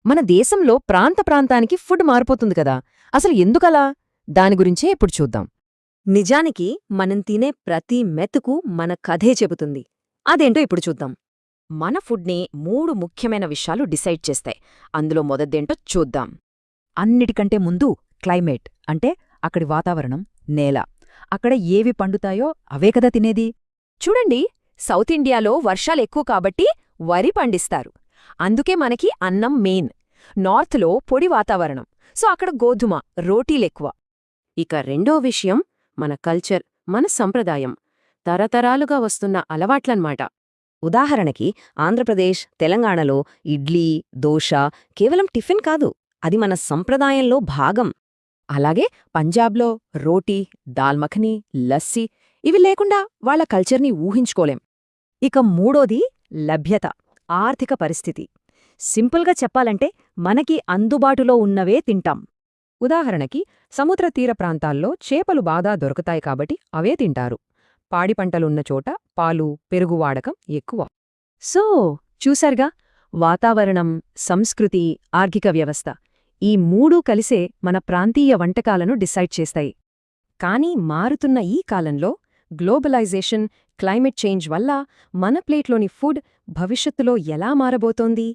మన దేశంలో ప్రాంతానికి ఫుడ్ మారిపోతుంది కదా, అసలు ఎందుకలా? దాని గురించే ఇప్పుడు చూద్దాం. నిజానికి మనం తినే ప్రతి మెతుకు మన కథే చెబుతుంది. అదేంటో ఇప్పుడు చూద్దాం. మన ఫుడ్ని 3 ముఖ్యమైన విషయాలు డిసైడ్ చేస్తాయి. అందులో మొదటిదేంటో చూద్దాం. అన్నిటికంటే ముందు క్లైమేట్, అంటే అక్కడి వాతావరణం, నేల. అక్కడ ఏవి పండుతాయో అవే కదా తినేది. చూడండి, సౌత్ ఇండియాలో వర్షాలెక్కువ కాబట్టి వరి పండిస్తారు. అందుకే మనకి అన్నం మెయిన్. నార్త్లో పొడి వాతావరణం, సో అక్కడ గోధుమ, రోటీలెక్కువ. ఇక రెండో విషయం మన కల్చర్, మన సంప్రదాయం, తరతరాలుగా వస్తున్న అలవాట్లన్మాట. ఉదాహరణకి ఆంధ్రప్రదేశ్, తెలంగాణలో ఇడ్లీ, దోశ కేవలం టిఫిన్ కాదు, అది మన సంప్రదాయంలో భాగం. అలాగే పంజాబ్లో రోటీ, దాల్ మఖనీ, లస్సీ ఇవి లేకుండా వాళ్ల కల్చర్ని ఊహించుకోలేం. ఇక మూడోది లభ్యత, ఆర్థిక పరిస్థితి. సింపుల్గా చెప్పాలంటే మనకి అందుబాటులో ఉన్నవే తింటాం. ఉదాహరణకి సముద్ర తీర ప్రాంతాల్లో చేపలు బాగా దొరుకుతాయి కాబట్టి అవే తింటారు. పాడిపంటలున్న చోట పాలు, పెరుగు వాడకం ఎక్కువ. సో చూశారుగా, వాతావరణం, సంస్కృతి, ఆర్థిక వ్యవస్థ ఈ మూడూ కలిసే మన ప్రాంతీయ వంటకాలను డిసైడ్ చేస్తాయి. కానీ మారుతున్న ఈ కాలంలో గ్లోబలైజేషన్, క్లైమేట్ చేంజ్ వల్ల మన ప్లేట్లోని ఫుడ్ భవిష్యత్తులో ఎలా మారబోతోంది?